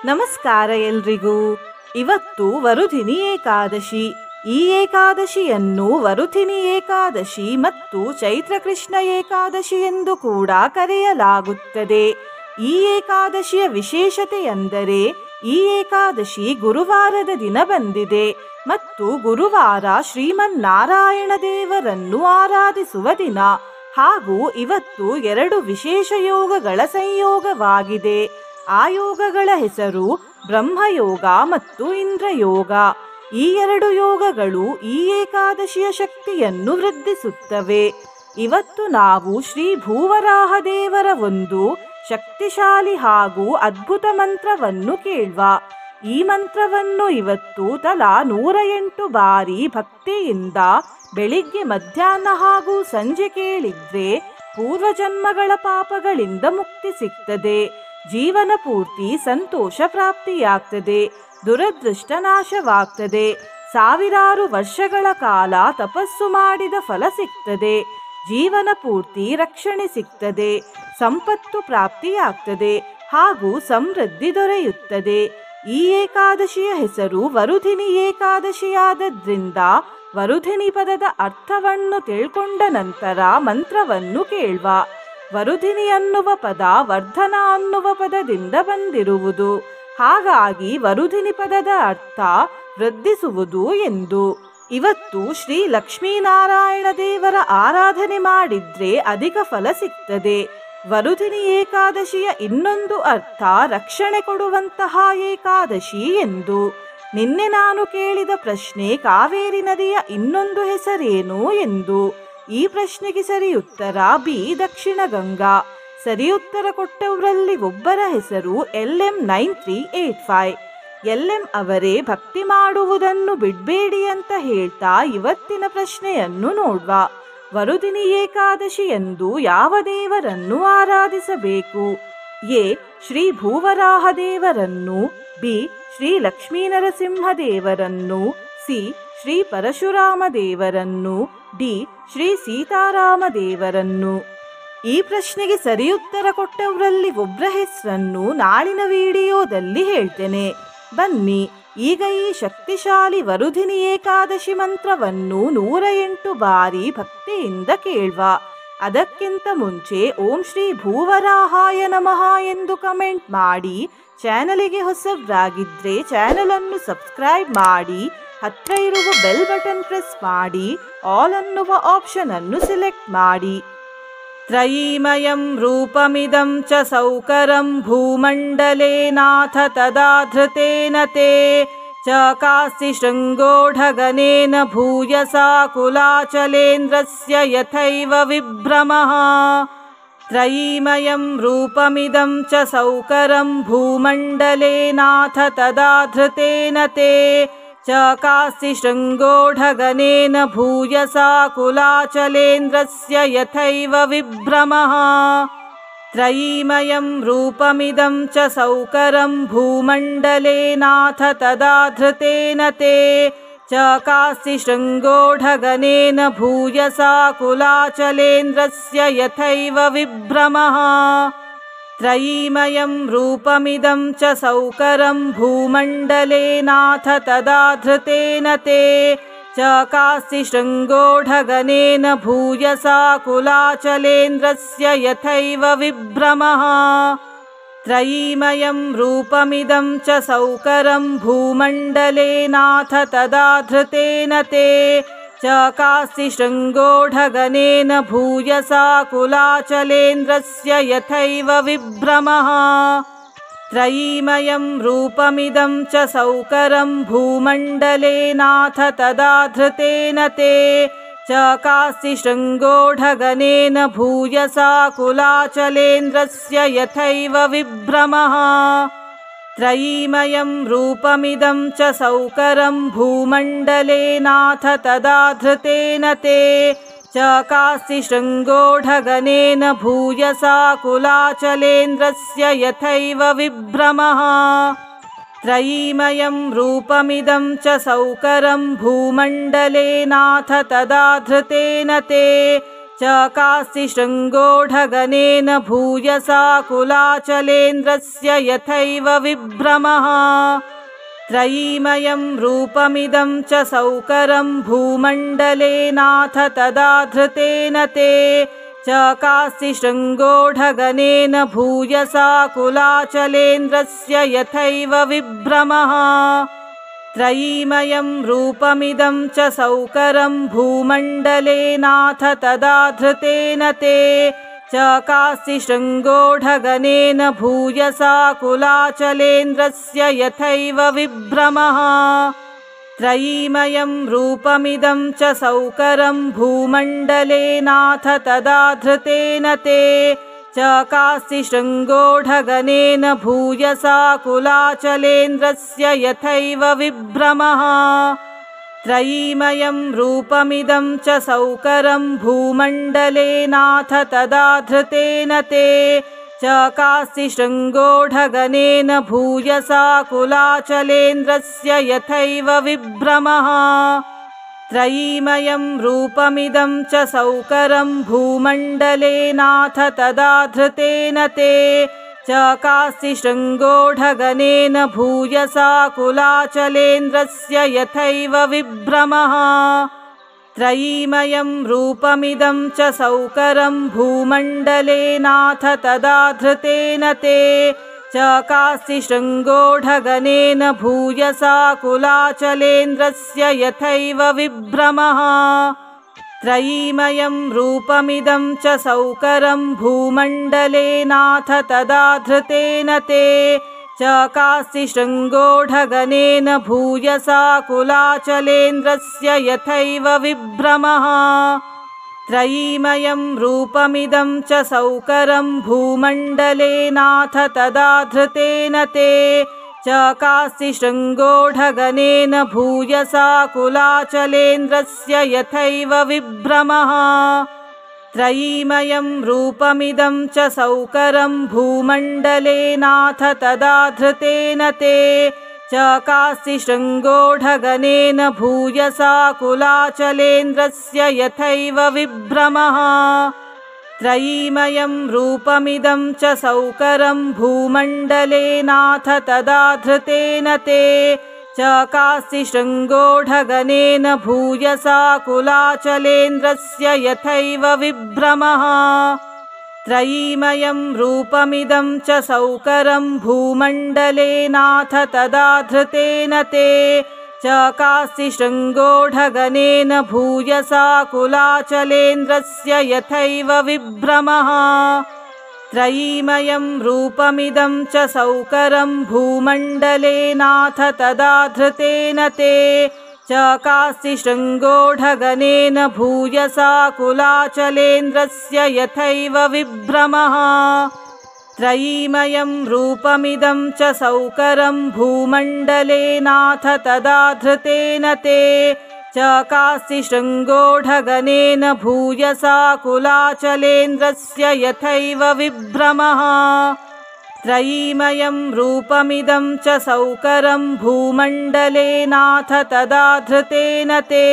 ನಮಸ್ಕಾರ ಎಲ್ರಿಗೂ. ಇವತ್ತು ವರುಧಿನಿ ಏಕಾದಶಿ. ಈ ಏಕಾದಶಿಯನ್ನು ವರುಧಿನಿ ಏಕಾದಶಿ ಮತ್ತು ಚೈತ್ರ ಕೃಷ್ಣ ಏಕಾದಶಿ ಎಂದು ಕೂಡ ಕರೆಯಲಾಗುತ್ತದೆ. ಈ ಏಕಾದಶಿಯ ವಿಶೇಷತೆಯೆಂದರೆ ಈ ಏಕಾದಶಿ ಗುರುವಾರದ ದಿನ ಬಂದಿದೆ ಮತ್ತು ಗುರುವಾರ ಶ್ರೀಮನ್ನಾರಾಯಣ ದೇವರನ್ನು ಆರಾಧಿಸುವ ದಿನ. ಹಾಗೂ ಇವತ್ತು 2 ವಿಶೇಷ ಯೋಗಗಳ ಸಂಯೋಗವಾಗಿದೆ. ಆ ಯೋಗಗಳ ಹೆಸರು ಬ್ರಹ್ಮಯೋಗ ಮತ್ತು ಇಂದ್ರಯೋಗ. ಈ 2 ಯೋಗಗಳು ಈ ಏಕಾದಶಿಯ ಶಕ್ತಿಯನ್ನು ವೃದ್ಧಿಸುತ್ತವೆ. ಇವತ್ತು ನಾವು ಶ್ರೀ ಭೂವರಾಹ ದೇವರ ಒಂದು ಶಕ್ತಿಶಾಲಿ ಹಾಗೂ ಅದ್ಭುತ ಮಂತ್ರವನ್ನು ಕೇಳುವ. ಈ ಮಂತ್ರವನ್ನು ಇವತ್ತು ತಲಾ 108 ಬಾರಿ ಭಕ್ತಿಯಿಂದ ಬೆಳಿಗ್ಗೆ, ಮಧ್ಯಾಹ್ನ ಹಾಗೂ ಸಂಜೆ ಕೇಳಿದ್ರೆ ಪೂರ್ವಜನ್ಮಗಳ ಪಾಪಗಳಿಂದ ಮುಕ್ತಿ ಸಿಗ್ತದೆ. ಜೀವನ ಪೂರ್ತಿ ಸಂತೋಷ ಪ್ರಾಪ್ತಿಯಾಗ್ತದೆ. ದುರದೃಷ್ಟ ನಾಶವಾಗ್ತದೆ. ಸಾವಿರಾರು ವರ್ಷಗಳ ಕಾಲ ತಪಸ್ಸು ಮಾಡಿದ ಫಲ ಸಿಗ್ತದೆ. ಜೀವನ ಪೂರ್ತಿ ರಕ್ಷಣೆ ಸಿಗ್ತದೆ. ಸಂಪತ್ತು ಪ್ರಾಪ್ತಿಯಾಗ್ತದೆ ಹಾಗೂ ಸಮೃದ್ಧಿ ದೊರೆಯುತ್ತದೆ. ಈ ಏಕಾದಶಿಯ ಹೆಸರು ವರುಧಿನಿ ಏಕಾದಶಿಯಾದದ್ರಿಂದ ವರುಧಿನಿ ಪದದ ಅರ್ಥವನ್ನು ತಿಳ್ಕೊಂಡ ನಂತರ ಮಂತ್ರವನ್ನು ಕೇಳುವ. ವರುಧಿನಿ ಅನ್ನುವ ಪದ ವರ್ಧನ ಅನ್ನುವ ಪದದಿಂದ ಬಂದಿರುವುದು. ಹಾಗಾಗಿ ವರುಧಿನಿ ಪದದ ಅರ್ಥ ವೃದ್ಧಿಸುವುದು ಎಂದು. ಇವತ್ತು ಶ್ರೀ ಲಕ್ಷ್ಮೀನಾರಾಯಣ ದೇವರ ಆರಾಧನೆ ಮಾಡಿದ್ರೆ ಅಧಿಕ ಫಲ ಸಿಗ್ತದೆ. ವರುಧಿನಿ ಏಕಾದಶಿಯ ಇನ್ನೊಂದು ಅರ್ಥ ರಕ್ಷಣೆ ಕೊಡುವಂತಹ ಏಕಾದಶಿ ಎಂದು. ನಿನ್ನೆ ನಾನು ಕೇಳಿದ ಪ್ರಶ್ನೆ ಕಾವೇರಿ ನದಿಯ ಇನ್ನೊಂದು ಹೆಸರೇನು ಎಂದು. ಈ ಪ್ರಶ್ನೆಗೆ ಸರಿ ಉತ್ತರ ಬಿ, ದಕ್ಷಿಣ ಗಂಗಾ. ಸರಿ ಉತ್ತರ ಕೊಟ್ಟವರಲ್ಲಿ ಒಬ್ಬರ ಹೆಸರು LM9385. LM ಅವರೇ ಭಕ್ತಿ ಮಾಡುವುದನ್ನು ಬಿಡಬೇಡಿ ಅಂತ ಹೇಳ್ತಾ ಇವತ್ತಿನ ಪ್ರಶ್ನೆಯನ್ನು ನೋಡುವ. ವರುಧಿನಿ ಏಕಾದಶಿ ಎಂದು ಯಾವ ದೇವರನ್ನು ಆರಾಧಿಸಬೇಕು? ಎ, ಶ್ರೀ ಭೂವರಾಹ ದೇವರನ್ನು. ಬಿ, ಶ್ರೀ ಲಕ್ಷ್ಮೀ ನರಸಿಂಹ ದೇವರನ್ನು. ಸಿ, ಶ್ರೀ ಪರಶುರಾಮ ದೇವರನ್ನು. ಡಿ, ಶ್ರೀ ಸೀತಾರಾಮ ದೇವರನ್ನು. ಈ ಪ್ರಶ್ನೆಗೆ ಸರಿ ಉತ್ತರ ಕೊಟ್ಟವರಲ್ಲಿ ಒಬ್ಬರ ಹೆಸರನ್ನು ನಾಳಿನ ವಿಡಿಯೋದಲ್ಲಿ ಹೇಳ್ತೇನೆ. ಬನ್ನಿ ಈಗ ಈ ಶಕ್ತಿಶಾಲಿ ವರುಧಿನಿ ಏಕಾದಶಿ ಮಂತ್ರವನ್ನು 108 ಬಾರಿ ಭಕ್ತಿಯಿಂದ ಕೇಳುವ. ಅದಕ್ಕಿಂತ ಮುಂಚೆ ಓಂ ಶ್ರೀ ಭೂವರಾಹಾಯ ನಮಃ ಎಂದು ಕಮೆಂಟ್ ಮಾಡಿ. ಚಾನಲಿಗೆ ಹೊಸಬ್ರಾಗಿದ್ರೆ ಚಾನಲ್ ಅನ್ನು ಸಬ್ಸ್ಕ್ರೈಬ್ ಮಾಡಿ. ಹತ್ರ ಇರುವ ಬೆಲ್ ಬಟನ್ ಪ್ರೆಸ್ ಮಾಡಿ. ಆಲ್ ಅನ್ನುವ ಆಪ್ಷನ್ ಅನ್ನು ಸಿಲೆಕ್ಟ್ ಮಾಡಿ. ತ್ರಯೀಮಯಂ ರೂಪಮಿದಂ ಚ ಸೌಕರಂ ಭೂಮಂಡಲೇ ನಾಥ ತದಾ ಧೃತೇನ ತೇ ಚಕಾಸ್ತಿ ಶೃಂಗೋಢಗನೇನ ಭೂಯಸಾ ಕುಲಾಚಲೇಂದ್ರಸ್ಯ ಯಥೈವ ವಿಭ್ರಮಃ. ತ್ರಯೀಮಯಂ ರೂಪಮಿದಂ ಚ ಸೌಕರಂ ಭೂಮಂಡಲೇ ನಾಥ ತದಾ ಧೃತೇನ ತೇ ಚಕಾಸ್ತಿ ಶೃಂಗೋಢಗನೇನ ಭೂಯಸಾ ಕುಲಾಚಲೇಂದ್ರಸ್ಯ ಯಥೈವ ವಿಭ್ರಮಃ. ತ್ರಯೀಮಯಂ ರೂಪಮಿದಂ ಚ ಸೌಕರಂ ಭೂಮಂಡಲೇ ನಾಥ ತದಾ ಧೃತೇನ ತೇ ಚಕಾಸ್ತಿ ಶೃಂಗೋಢಗನೇನ ಭೂಯಸಾ ಕುಲಾಚಲೇಂದ್ರಸ್ಯ ಯಥೈವ ವಿಭ್ರಮಃ. ತ್ರಯೀಮಯಂ ರೂಪಮಿದಂ ಚ ಸೌಕರಂ ಭೂಮಂಡಲೇ ನಾಥ ತದಾ ಧೃತೇನ ತೇ ಚಕಾಸ್ತಿ ಶೃಂಗೋಢಗನೇನ ಭೂಯಸಾ ಕುಲಾಚಲೇಂದ್ರಸ್ಯ ಯಥೈವ ವಿಭ್ರಮಃ. ತ್ರಯೀಮಯಂ ರೂಪಮಿದಂ ಚ ಸೌಕರಂ ಭೂಮಂಡಲೇ ನಾಥ ತದಾ ಧೃತೇನ ತೇ ಚಕಾಸ್ತಿ ಶೃಂಗೋಢಗನೇನ ಭೂಯಸಾ ಕುಲಾಚಲೇಂದ್ರಸ್ಯ ಯಥೈವ ವಿಭ್ರಮಃ. ತ್ರಯೀಮಯಂ ರೂಪಮಿದಂ ಚ ಸೌಕರಂ ಭೂಮಂಡಲೇ ನಾಥ ತದಾ ಧೃತೇನ ತೇ ಚಕಾಸ್ತಿ ಶೃಂಗೋಢಗನೇನ ಭೂಯಸಾ ಕುಲಾಚಲೇಂದ್ರಸ್ಯ ಯಥೈವ ವಿಭ್ರಮಃ. ತ್ರಯೀಮಯಂ ರೂಪಮಿದಂ ಚ ಸೌಕರಂ ಭೂಮಂಡಲೇ ನಾಥ ತದಾ ಧೃತೇನ ತೇ ಚಕಾಸ್ತಿ ಶೃಂಗೋಢಗನೇನ ಭೂಯಸಾ ಕುಲಾಚಲೇಂದ್ರಸ್ಯ ಯಥೈವ ವಿಭ್ರಮಃ. ತ್ರಯೀಮಯಂ ರೂಪಮಿದಂ ಚ ಸೌಕರಂ ಭೂಮಂಡಲೇ ನಾಥ ತದಾ ಧೃತೇನ ತೇ चकास्ति शृङ्गोढगनेन भूयसा कुलाचलेन्द्रस्य यथैव विभ्रमः त्रयीमयं रूपमिदं च सौकरं भूमण्डलेनाथ तदा धृतेन ते चकास्ति शृङ्गोढगनेन भूयसा कुलाचलेन्द्रस्य यथैव विभ्रमः त्रयीमयं रूपमिदं च सौकरं भूमण्डलेनाथ तदा धृतेन ते चकास्ति शृङ्गोढगनेन भूयसा कुलाचलेन्द्रस्य यथैव विभ्रमः त्रयीमयं रूपमिदं च सौकरं भूमण्डलेनाथ तदा धृतेन ते चकास्ति शृङ्गोढगनेन भूयसा कुलाचलेन्द्रस्य यथैव विभ्रमः त्रयीमयं रूपमिदं च सौकरं भूमण्डलेनाथ तदा धृतेन ते चकास्ति शृङ्गोढगनेन भूयसा कुलाचलेन्द्रस्य यथैव विभ्रमः त्रयीमयं रूपमिदं च सौकरं भूमण्डलेनाथ तदा धृतेन ते चकास्ति शृङ्गोढगनेन भूयसा कुलाचलेन्द्रस्य यथैव विभ्रमः त्रयीमयं रूपमिदं च सौकरं भूमण्डलेनाथ तदा धृतेन ते चकास्ति शृङ्गोढगनेन भूयसा कुलाचलेन्द्रस्य यथैव विभ्रमः त्रयीमयं रूपमिदं च सौकरं भूमण्डलेनाथ तदा धृतेन ते चकास्ति शृङ्गोढगनेन भूयसा कुलाचलेन्द्रस्य यथैव विभ्रमः त्रयीमयं रूपमिदं च सौकरं भूमण्डलेनाथ तदा धृतेन ते चकास्ति शृङ्गोढगनेन भूयसा कुलाचलेन्द्रस्य यथैव विभ्रमः त्रयीमयं रूपमिदं च सौकरं भूमण्डलेनाथ तदा धृतेन ते चकास्ति शृङ्गोढगनेन भूयसा कुलाचलेन्द्रस्य यथैव विभ्रमः त्रयीमयं रूपमिदं च सौकरं भूमण्डलेनाथ तदा धृतेन ते चकास्ति शृङ्गोढगनेन भूयसा कुलाचलेन्द्रस्य यथैव विभ्रमः त्रयीमयं रूपमिदं च सौकरं भूमण्डलेनाथ तदा धृतेन ते चकास्ति शृङ्गोढगनेन भूयसा कुलाचलेन्द्रस्य यथैव विभ्रमः त्रयीमयं रूपमिदं च सौकरं भूमण्डलेनाथ तदा धृतेन ते चकास्ति शृङ्गोढगनेन भूयसा कुलाचलेन्द्रस्य यथैव विभ्रमः त्रयीमयं रूपमिदं च सौकरं भूमण्डलेनाथ तदा धृतेन ते चकास्ति शृङ्गोढगनेन भूयसा कुलाचलेन्द्रस्य यथैव विभ्रमः त्रयीमयं रूपमिदं च सौकरं भूमण्डलेनाथ तदा धृतेन ते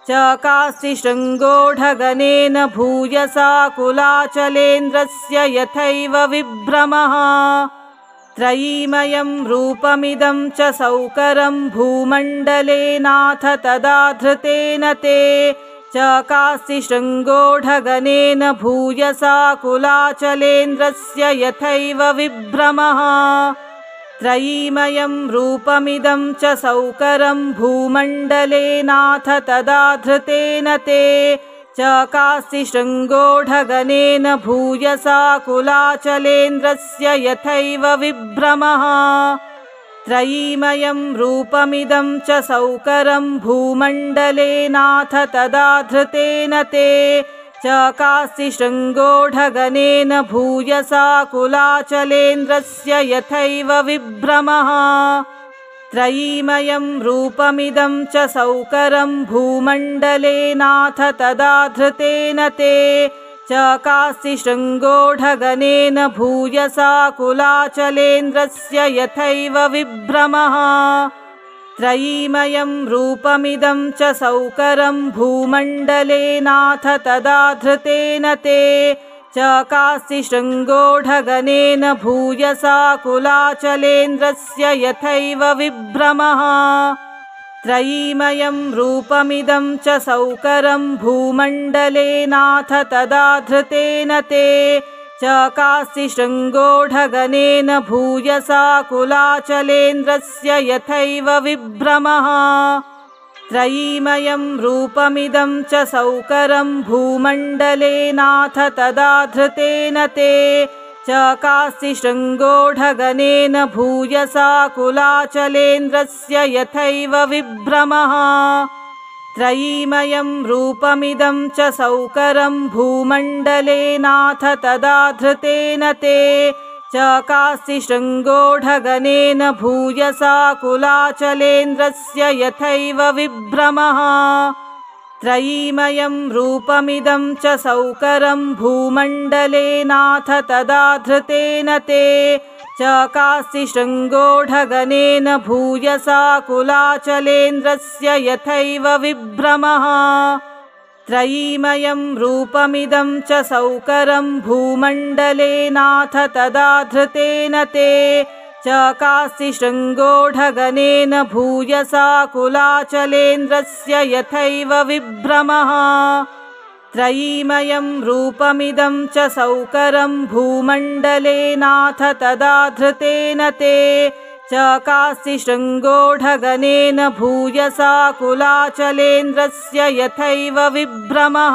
चकास्ति शृङ्गोढगनेन भूयसा कुलाचलेन्द्रस्य यथैव विभ्रमः त्रयीमयं रूपमिदं च सौकरं भूमण्डलेनाथ तदा धृतेन ते चकास्ति शृङ्गोढगनेन भूयसा कुलाचलेन्द्रस्य यथैव विभ्रमः त्रयीमयं रूपमिदं च सौकरं भूमण्डलेनाथ तदा धृतेन ते चकास्ति शृङ्गोढगनेन भूयसा कुलाचलेन्द्रस्य यथैव विभ्रमः त्रयीमयं रूपमिदं च सौकरं भूमण्डलेनाथ तदा धृतेन ते चकास्ति शृङ्गोढगनेन भूयसा कुलाचलेन्द्रस्य यथैव विभ्रमः त्रयीमयं रूपमिदं च सौकरं भूमण्डलेनाथ तदा धृतेन ते चकास्ति शृङ्गोढगनेन भूयसा कुलाचलेन्द्रस्य यथैव विभ्रमः त्रयीमयं रूपमिदं च सौकरं भूमण्डले नाथ तदा धृतेन ते चकास्ति शृङ्गोढगनेन भूयसा कुलाचलेन्द्रस्य यथैव विभ्रमः त्रयीमयं रूपमिदं च सौकरं भूमण्डले नाथ तदा धृतेन ते चकास्ति शृङ्गोढगनेन भूयसा कुलाचलेन्द्रस्य यथैव विभ्रमः त्रयीमयं रूपमिदं च सौकरं भूमण्डले नाथ तदा धृतेन ते चकास्ति शृङ्गोढगनेन भूयसा कुलाचलेन्द्रस्य यथैव विभ्रमः त्रयीमयं रूपमिदं च सौकरं भूमण्डले नाथ तदा धृतेन ते चकास्ति शृङ्गोढगनेन भूयसा कुलाचलेन्द्रस्य यथैव विभ्रमः त्रयीमयं रूपमिदं च सौकरं भूमण्डले नाथ तदा धृतेन ते चकास्ति शृङ्गोढगनेन भूयसा कुलाचलेन्द्रस्य यथैव विभ्रमः त्रयीमयं रूपमिदं च सौकरं भूमण्डले नाथ तदा धृतेन ते चकास्ति शृङ्गोढगनेन भूयसा कुलाचलेन्द्रस्य यथैव विभ्रमः त्रयीमयं रूपमिदं च सौकरं भूमण्डले नाथ तदा धृतेन ते चकास्ति शृङ्गोढगनेन भूयसा कुलाचलेन्द्रस्य यथैव विभ्रमः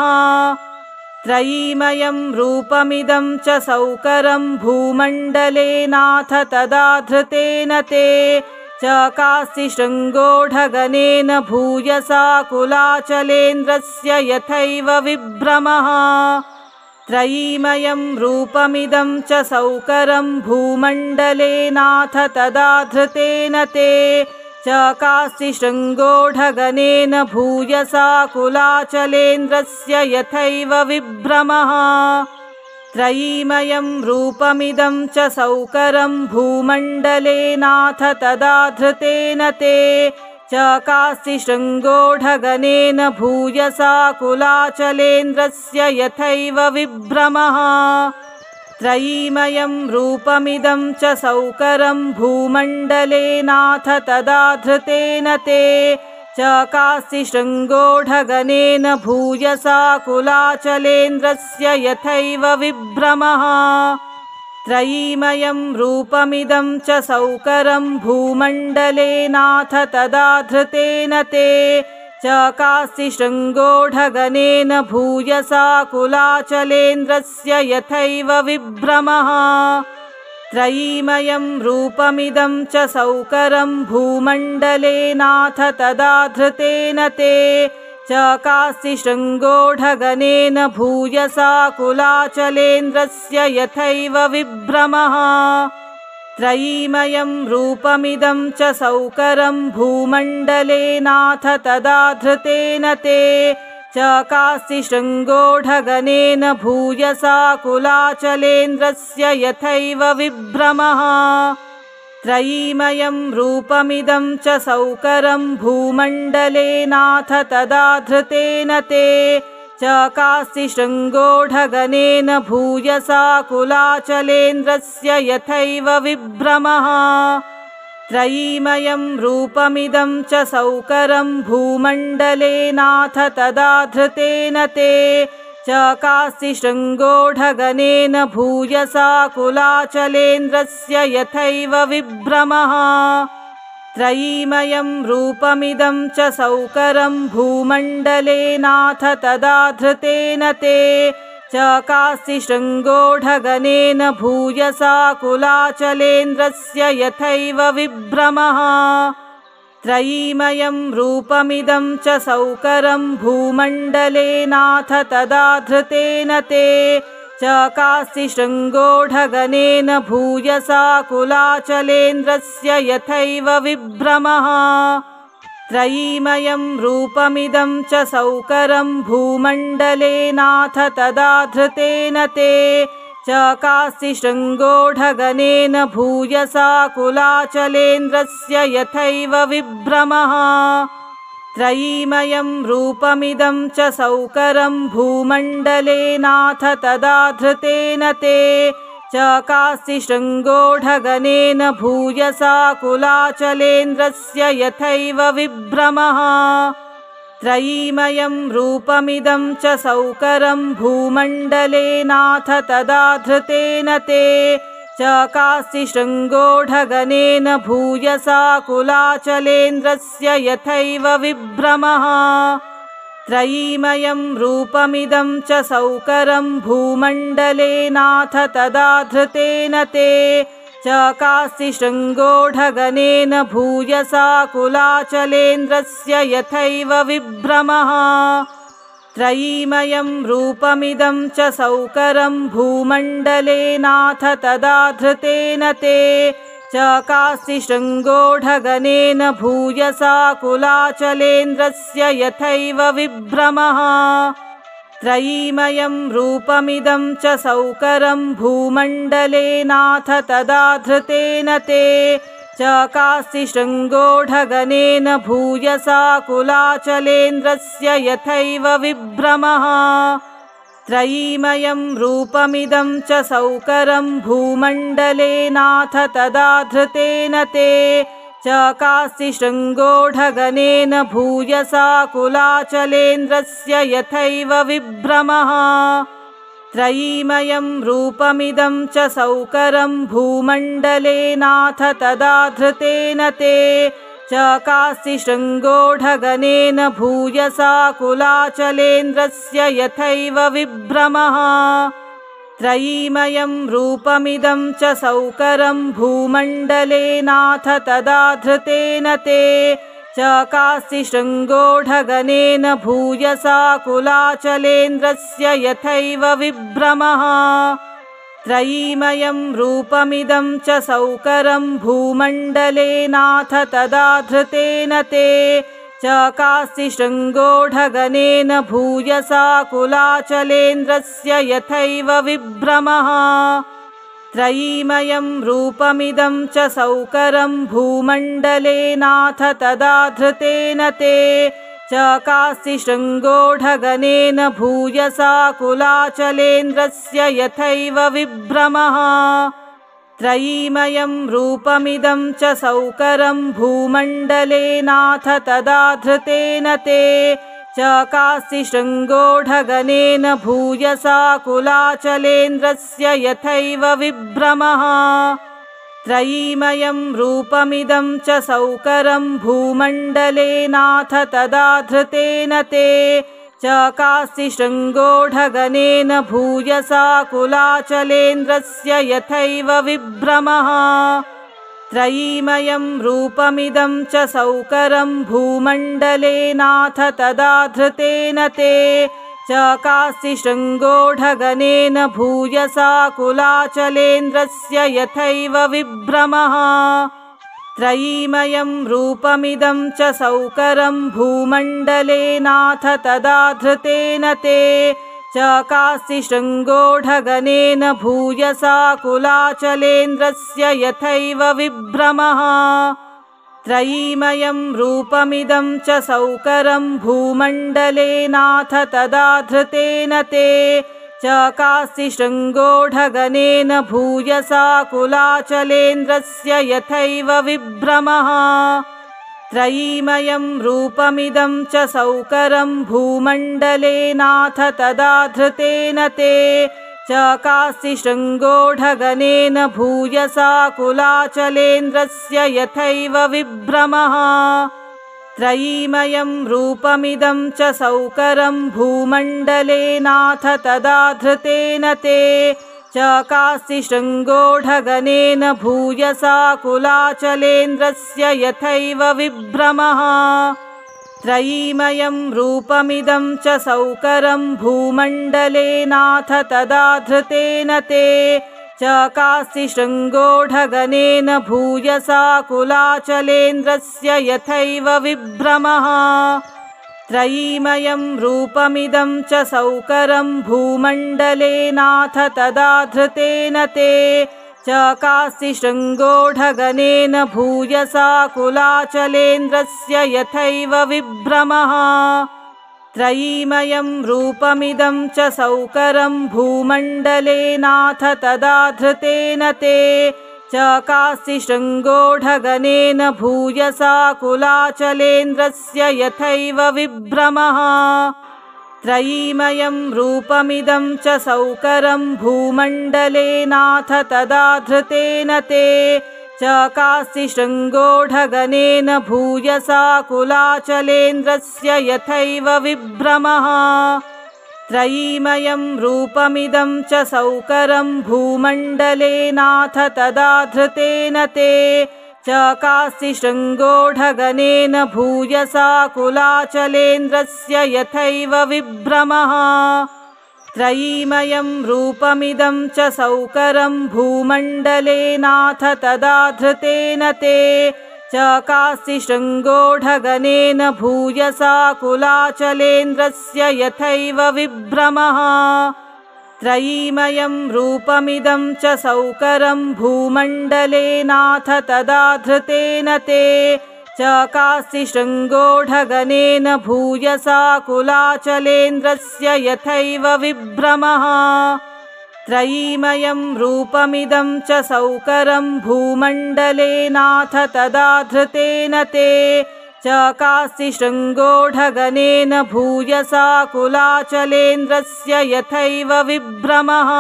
त्रयीमयं रूपमिदं च सौकरं भूमण्डले नाथ तदा धृतेन ते चकास्ति शृङ्गोढगनेन भूयसा कुलाचलेन्द्रस्य यथैव विभ्रमः त्रयीमयं रूपमिदं च सौकरं भूमण्डले नाथ तदा धृतेन ते चकास्ति शृङ्गोढगनेन भूयसा कुलाचलेन्द्रस्य यथैव विभ्रमः त्रयीमयं रूपमिदं च सौकरं भूमण्डले नाथ तदा धृतेन ते चकास्ति शृङ्गोढगनेन भूयसा कुलाचलेन्द्रस्य यथैव विभ्रमः त्रयीमयं रूपमिदं च सौकरं भूमण्डले नाथ तदा धृतेन ते चकास्ति शृङ्गोढगनेन भूयसा कुलाचलेन्द्रस्य यथैव विभ्रमः त्रयीमयं रूपमिदं च सौकरं भूमण्डले नाथ तदा धृतेन ते चकास्ति शृङ्गोढगनेन भूयसा कुलाचलेन्द्रस्य यथैव विभ्रमः त्रयीमयं रूपमिदं च सौकरं भूमण्डले नाथ तदा धृतेन ते चकास्ति शृङ्गोढगनेन भूयसा कुलाचलेन्द्रस्य यथैव विभ्रमः त्रयीमयं रूपमिदं च सौकरं भूमण्डले नाथ तदा धृतेन ते चकास्ति शृङ्गोढगनेन भूयसा कुलाचलेन्द्रस्य यथैव विभ्रमः त्रयीमयं रूपमिदं च सौकरं भूमण्डले नाथ तदा धृतेन ते चकास्ति शृङ्गोढगनेन भूयसा कुलाचलेन्द्रस्य यथैव विभ्रमः त्रयीमयं रूपमिदं च सौकरं भूमण्डले नाथ तदा धृतेन ते चकास्ति शृङ्गोढगनेन भूयसा कुलाचलेन्द्रस्य यथैव विभ्रमः त्रयीमयं रूपमिदं च सौकरं भूमण्डले नाथ तदा धृतेन ते चकास्ति शृङ्गोढगनेन भूयसा कुलाचलेन्द्रस्य यथैव विभ्रमः त्रयीमयं रूपमिदं च सौकरं भूमण्डले नाथ तदा धृतेन ते चकास्ति शृङ्गोढगनेन भूयसा कुलाचलेन्द्रस्य यथैव विभ्रमः त्रयीमयं रूपमिदं च सौकरं भूमण्डले नाथ तदा धृतेन ते चकास्ति शृङ्गोढगनेन भूयसा कुलाचलेन्द्रस्य यथैव विभ्रमः त्रयीमयं रूपमिदं च सौकरं भूमण्डले नाथ तदा धृतेन ते चकास्ति शृङ्गोढगनेन भूयसा कुलाचलेन्द्रस्य यथैव विभ्रमः त्रयीमयं रूपमिदं च सौकरं भूमण्डले नाथ तदा धृतेन ते चकास्ति शृङ्गोढगनेन भूयसा कुलाचलेन्द्रस्य यथैव विभ्रमः त्रयीमयं रूपमिदं च सौकरं भूमण्डले नाथ तदा धृतेन ते चकास्ति शृङ्गोढगनेन भूयसा कुलाचलेन्द्रस्य यथैव विभ्रमः त्रयीमयं रूपमिदं च सौकरं भूमण्डले नाथ तदा धृतेन ते चकास्ति शृङ्गोढगनेन भूयसा कुलाचलेन्द्रस्य यथैव विभ्रमः त्रयीमयं रूपमिदं च सौकरं भूमण्डले नाथ तदा धृतेन ते चकास्ति शृङ्गोढगनेन भूयसा कुलाचलेन्द्रस्य यथैव विभ्रमः त्रयीमयं रूपमिदं च सौकरं भूमण्डले नाथ तदा धृतेन ते चकास्ति शृङ्गोढगनेन भूयसा कुलाचलेन्द्रस्य यथैव विभ्रमः त्रयीमयं रूपमिदं च सौकरं भूमण्डले नाथ तदा धृतेन ते चकास्ति शृङ्गोढगनेन भूयसा कुलाचलेन्द्रस्य यथैव विभ्रमः त्रयीमयं रूपमिदं च सौकरं भूमण्डले नाथ तदा धृतेन ते चकास्ति शृङ्गोढगनेन भूयसा कुलाचलेन्द्रस्य यथैव विभ्रमः त्रयीमयं रूपमिदं च सौकरं भूमण्डले नाथ तदा धृतेन ते चकास्ति शृङ्गोढगनेन भूयसा कुलाचलेन्द्रस्य यथैव विभ्रमः त्रयीमयं रूपमिदं च सौकरं भूमण्डले नाथ तदा धृतेन ते चकास्ति शृङ्गोढगनेन भूयसा कुलाचलेन्द्रस्य यथैव विभ्रमः त्रयीमयं रूपमिदं च सौकरं भूमण्डले नाथ तदा धृतेन ते चकास्ति शृङ्गोढगनेन भूयसा कुलाचलेन्द्रस्य यथैव विभ्रमः त्रयीमयं रूपमिदं च सौकरं भूमण्डले नाथ तदा धृतेन ते चकास्ति शृङ्गोढगनेन भूयसा कुलाचलेन्द्रस्य यथैव विभ्रमः त्रयीमयं रूपमिदं च सौकरं भूमण्डले नाथ तदा धृतेन ते चकास्ति शृङ्गोढगनेन भूयसा कुलाचलेन्द्रस्य यथैव विभ्रमः त्रयीमयं रूपमिदं च सौकरं भूमण्डले नाथ तदा धृतेन ते चकास्ति शृङ्गोढगनेन भूयसा कुलाचलेन्द्रस्य यथैव विभ्रमः त्रयीमयं रूपमिदं च सौकरं भूमण्डले नाथ तदा धृतेन ते चकास्ति शृङ्गोढगनेन भूयसा कुलाचलेन्द्रस्य यथैव विभ्रमः त्रयीमयं रूपमिदं च सौकरं भूमण्डले नाथ तदा धृतेन ते चकास्ति शृङ्गोढगनेन भूयसा कुलाचलेन्द्रस्य यथैव विभ्रमः त्रयीमयं रूपमिदं च सौकरं भूमण्डले नाथ तदा धृतेन ते चकास्ति शृङ्गोढगनेन भूयसा कुलाचलेन्द्रस्य यथैव विभ्रमः त्रयीमयं रूपमिदं च सौकरं भूमण्डले नाथ तदा धृतेन ते चकास्ति शृङ्गोढगनेन भूयसा कुलाचलेन्द्रस्य यथैव विभ्रमः त्रयीमयं रूपमिदं च सौकरं भूमण्डलेनाथ तदा धृतेन ते चकास्ति शृङ्गोढगनेन भूयसा कुलाचलेन्द्रस्य यथैव विभ्रमः त्रयीमयं रूपमिदं च सौकरं भूमण्डलेनाथ तदा धृतेन ते चकास्ति शृङ्गोढगनेन भूयसा कुलाचलेन्द्रस्य यथैव विभ्रमः त्रयीमयं रूपमिदं च सौकरं भूमण्डलेनाथ तदा धृतेन ते चकास्ति शृङ्गोढगनेन भूयसा कुलाचलेन्द्रस्य यथैव विभ्रमः त्रयीमयं रूपमिदं च सौकरं भूमण्डलेनाथ तदा धृतेन ते चकास्ति शृङ्गोढगनेन भूयसा कुलाचलेन्द्रस्य यथैव विभ्रमः त्रयीमयं रूपमिदं च सौकरं भूमण्डलेनाथ तदा धृतेन ते चकास्ति शृङ्गोढगनेन भूयसा कुलाचलेन्द्रस्य यथैव विभ्रमः त्रयीमयं रूपमिदं च सौकरं भूमण्डलेनाथ तदा धृतेन ते चकास्ति शृङ्गोढगनेन भूयसा कुलाचलेन्द्रस्य यथैव विभ्रमः त्रयीमयं रूपमिदं च सौकरं भूमण्डलेनाथ तदा धृतेन ते चकास्ति शृङ्गोढगनेन भूयसा कुलाचलेन्द्रस्य यथैव विभ्रमः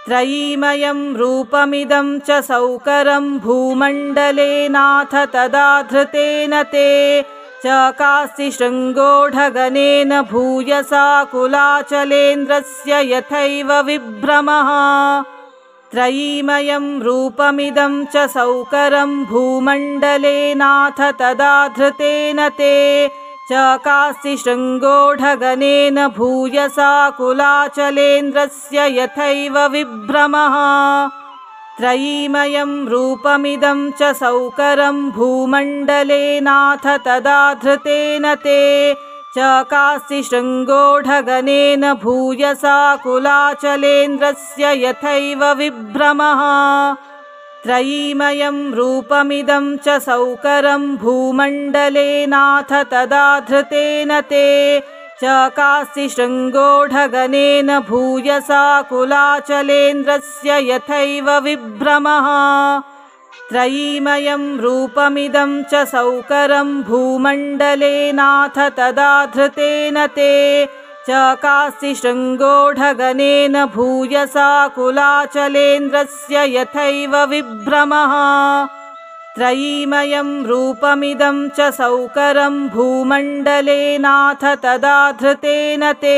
त्रयीमयं रूपमिदं च सौकरं भूमण्डलेनाथ तदा धृतेन ते चकास्ति शृङ्गोढगनेन भूयसा कुलाचलेन्द्रस्य यथैव विभ्रमः त्रयीमयं रूपमिदं च सौकरं भूमण्डलेनाथ तदा धृतेन ते चकास्ति शृङ्गोढगनेन भूयसा कुलाचलेन्द्रस्य यथैव विभ्रमः त्रयीमयं रूपमिदं च सौकरं भूमण्डलेनाथ तदा धृतेन ते चकास्ति शृङ्गोढगनेन भूयसा कुलाचलेन्द्रस्य यथैव विभ्रमः त्रयीमयं रूपमिदं च सौकरं भूमण्डलेनाथ तदा धृतेन ते चकास्ति शृङ्गोढगनेन भूयसा कुलाचलेन्द्रस्य यथैव विभ्रमः त्रयीमयं रूपमिदं च सौकरं भूमण्डलेनाथ तदा धृतेन ते चकास्ति शृङ्गोढगनेन भूयसा कुलाचलेन्द्रस्य यथैव विभ्रमः त्रयीमयं रूपमिदं च सौकरं भूमण्डलेनाथ तदा धृतेन ते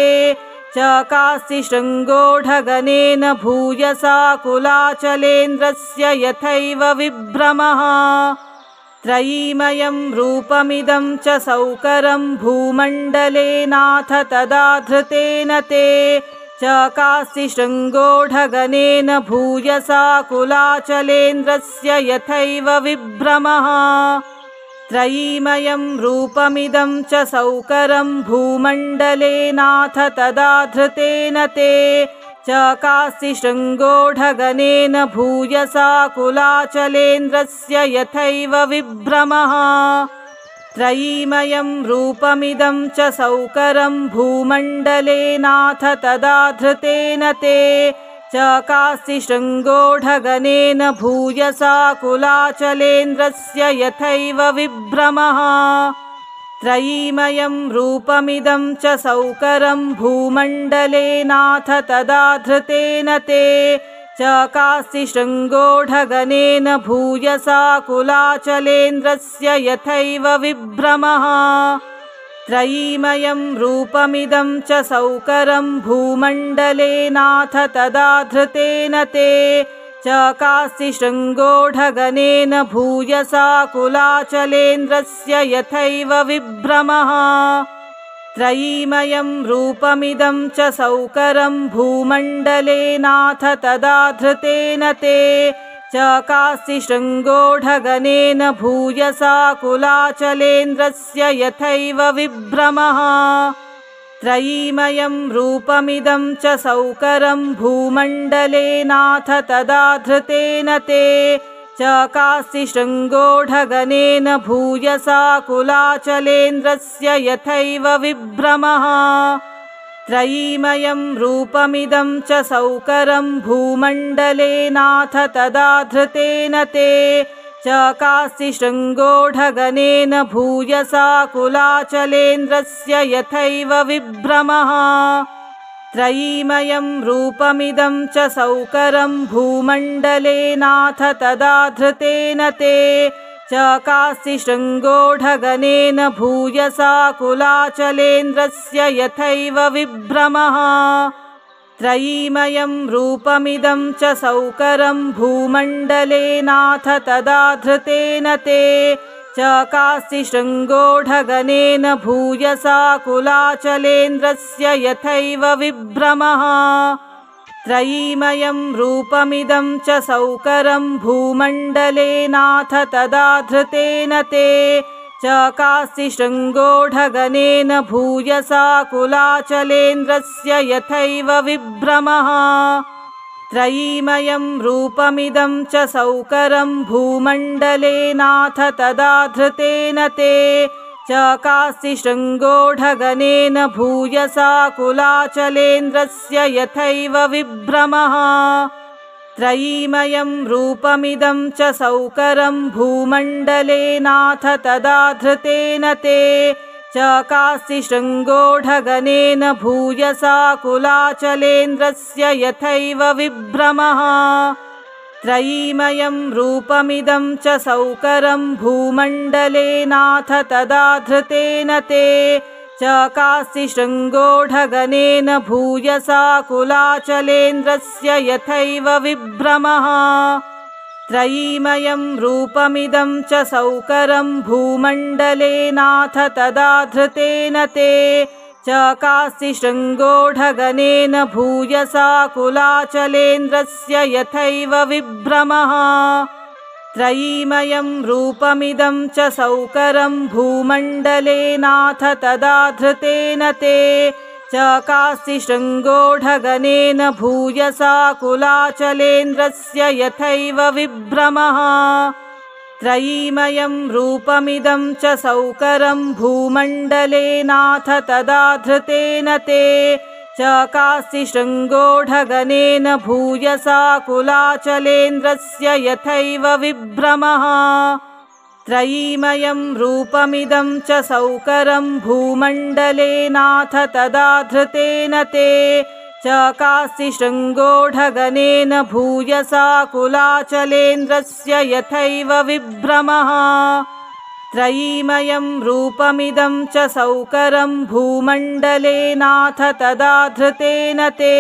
चकास्ति शृङ्गोढगनेन भूयसा कुलाचलेन्द्रस्य यथैव विभ्रमः त्रयीमयं रूपमिदं च सौकरं भूमण्डलेनाथ तदा धृतेन ते चकास्ति शृङ्गोढगनेन भूयसा कुलाचलेन्द्रस्य यथैव विभ्रमः त्रयीमयं रूपमिदं च सौकरं भूमण्डलेनाथ तदा धृतेन ते चकास्ति शृङ्गोढगनेन भूयसा कुलाचलेन्द्रस्य यथैव विभ्रमः त्रयीमयं रूपमिदं च सौकरं भूमण्डलेनाथ तदा धृतेन ते चकास्ति शृङ्गोढगनेन भूयसा कुलाचलेन्द्रस्य यथैव विभ्रमः त्रयीमयं रूपमिदं च सौकरं भूमण्डलेनाथ तदा धृतेन ते चकास्ति शृङ्गोढगनेन भूयसा कुलाचलेन्द्रस्य यथैव विभ्रमः त्रयीमयं रूपमिदं च सौकरं भूमण्डलेनाथ तदा धृतेन ते चकास्ति शृङ्गोढगनेन भूयसा कुलाचलेन्द्रस्य यथैव विभ्रमः त्रयीमयं रूपमिदं च सौकरं भूमण्डलेनाथ तदा धृतेन ते चकास्ति शृङ्गोढगनेन भूयसा कुलाचलेन्द्रस्य यथैव विभ्रमः त्रयीमयं रूपमिदं च सौकरं भूमण्डले नाथ तदा धृतेन ते चकास्ति शृङ्गोढगनेन भूयसा कुलाचलेन्द्रस्य यथैव विभ्रमः त्रयीमयं रूपमिदं च सौकरं भूमण्डले नाथ तदा धृतेन ते चकास्ति शृङ्गोढगनेन भूयसा कुलाचलेन्द्रस्य यथैव विभ्रमः त्रयीमयं रूपमिदं च सौकरं भूमण्डले नाथ तदा धृतेन ते चकास्ति शृङ्गोढगनेन भूयसा कुलाचलेन्द्रस्य यथैव विभ्रमः त्रयीमयं रूपमिदं च सौकरं भूमण्डले नाथ तदा धृतेन ते चकास्ति शृङ्गोढगनेन भूयसा कुलाचलेन्द्रस्य यथैव विभ्रमः त्रयीमयं रूपमिदं च सौकरं भूमण्डले नाथ तदा धृतेन ते चकास्ति शृङ्गोढगनेन भूयसा कुलाचलेन्द्रस्य यथैव विभ्रमः त्रयीमयं रूपमिदं च सौकरं भूमण्डले नाथ तदा धृतेन ते चकास्ति शृङ्गोढगनेन भूयसा कुलाचलेन्द्रस्य यथैव विभ्रमः त्रयीमयं रूपमिदं च सौकरं भूमण्डले नाथ तदा धृतेन ते चकास्ति शृङ्गोढगनेन भूयसा कुलाचलेन्द्रस्य यथैव विभ्रमः त्रयीमयं रूपमिदं च सौकरं भूमण्डले नाथ तदा धृतेन ते चकास्ति शृङ्गोढगनेन भूयसा कुलाचलेन्द्रस्य यथैव विभ्रमः त्रयीमयं रूपमिदं च सौकरं भूमण्डले नाथ तदा धृतेन ते चकास्ति शृङ्गोढगनेन भूयसा कुलाचलेन्द्रस्य यथैव विभ्रमः त्रयीमयं रूपमिदं च सौकरं भूमण्डले नाथ तदा धृतेन ते चकास्ति शृङ्गोढगनेन भूयसा कुलाचलेन्द्रस्य यथैव विभ्रमः त्रयीमयं रूपमिदं च सौकरं भूमण्डले नाथ तदा धृतेन ते चकास्ति शृङ्गोढगनेन भूयसा कुलाचलेन्द्रस्य यथैव विभ्रमः त्रयीमयं रूपमिदं च सौकरं भूमण्डले नाथ तदा धृतेन ते चकास्ति शृङ्गोढगनेन भूयसा कुलाचलेन्द्रस्य यथैव विभ्रमः त्रयीमयं रूपमिदं च सौकरं भूमण्डले नाथ तदा धृतेन ते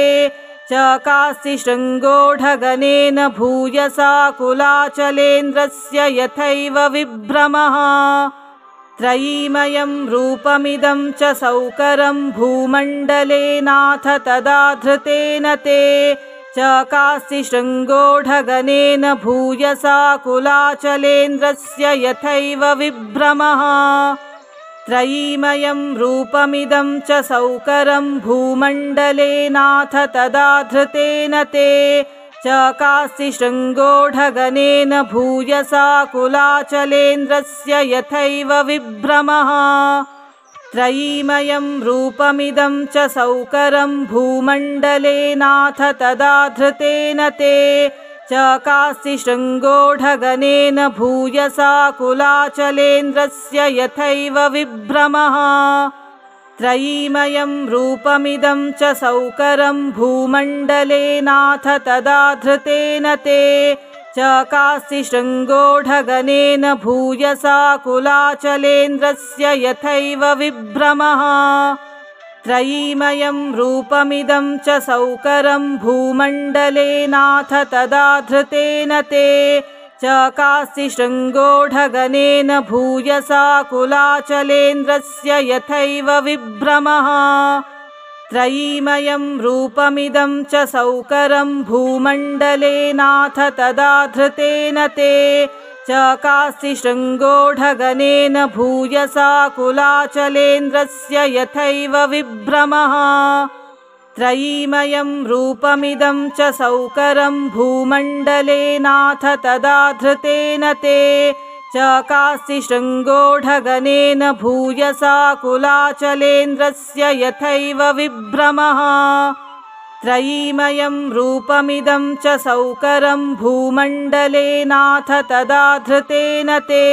चकास्ति शृङ्गोढगनेन भूयसा कुलाचलेन्द्रस्य यथैव विभ्रमः त्रयीमयं रूपमिदं च सौकरं भूमण्डले नाथ तदा धृतेन ते चकास्ति शृङ्गोढगनेन भूयसा कुलाचलेन्द्रस्य यथैव विभ्रमः त्रयीमयं रूपमिदं च सौकरं भूमण्डले नाथ तदा धृतेन ते चकास्ति शृङ्गोढगनेन भूयसा कुलाचलेन्द्रस्य यथैव विभ्रमः त्रयीमयं रूपमिदं च सौकरं भूमण्डले नाथ तदा धृतेन ते चकास्ति शृङ्गोढगनेन भूयसा कुलाचलेन्द्रस्य यथैव विभ्रमः त्रयीमयं रूपमिदं च सौकरं भूमण्डले नाथ तदा धृतेन ते चकास्ति शृङ्गोढगनेन भूयसा कुलाचलेन्द्रस्य यथैव विभ्रमः त्रयीमयं रूपमिदं च सौकरं भूमण्डले नाथ तदा धृतेन ते चकास्ति शृङ्गोढगनेन भूयसा कुलाचलेन्द्रस्य यथैव विभ्रमः त्रयीमयं रूपमिदं च सौकरं भूमण्डले नाथ तदा धृतेन ते चकास्ति शृङ्गोढगनेन भूयसा कुलाचलेन्द्रस्य यथैव विभ्रमः त्रयीमयं रूपमिदं च सौकरं भूमण्डले नाथ तदा धृतेन ते चकास्ति शृङ्गोढगनेन भूयसा कुलाचलेन्द्रस्य यथैव विभ्रमः त्रयीमयं रूपमिदं च सौकरं भूमण्डले नाथ तदा धृतेन ते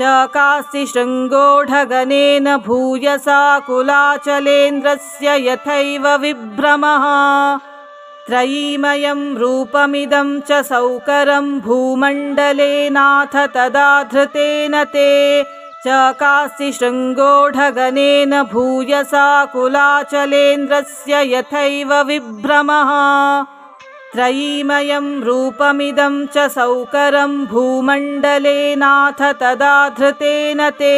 चकास्ति शृङ्गोढगनेन भूयसा कुलाचलेन्द्रस्य यथैव विभ्रमः त्रयीमयं रूपमिदं च सौकरं भूमण्डले नाथ तदा धृतेन ते चकास्ति शृङ्गोढगनेन भूयसा कुलाचलेन्द्रस्य यथैव विभ्रमः त्रयीमयं रूपमिदं च सौकरं भूमण्डले नाथ तदा धृतेन ते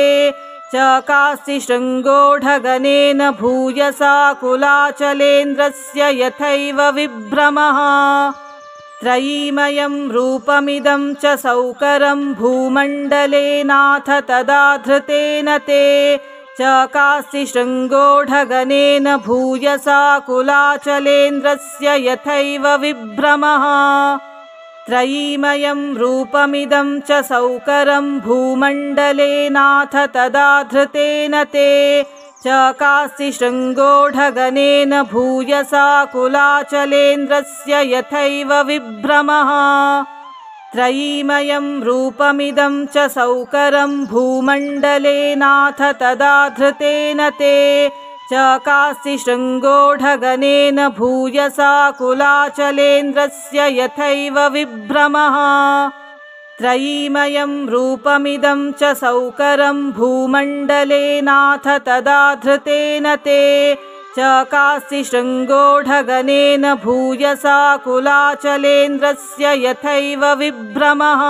चकास्ति शृङ्गोढगनेन भूयसा कुलाचलेन्द्रस्य यथैव विभ्रमः त्रयीमयं रूपमिदं च सौकरं भूमण्डले नाथ तदा धृतेन ते चकास्ति शृङ्गोढगनेन भूयसा कुलाचलेन्द्रस्य यथैव विभ्रमः त्रयीमयं रूपमिदं च सौकरं भूमण्डले नाथ तदा धृतेन ते चकास्ति शृङ्गोढगनेन भूयसा कुलाचलेन्द्रस्य यथैव विभ्रमः त्रयीमयं रूपमिदं च सौकरं भूमण्डले नाथ तदा धृतेन ते चकास्ति शृङ्गोढगनेन भूयसा कुलाचलेन्द्रस्य यथैव विभ्रमः त्रयीमयं रूपमिदं च सौकरं भूमण्डले नाथ तदा धृतेन ते चकास्ति शृङ्गोढगनेन भूयसा कुलाचलेन्द्रस्य यथैव विभ्रमः।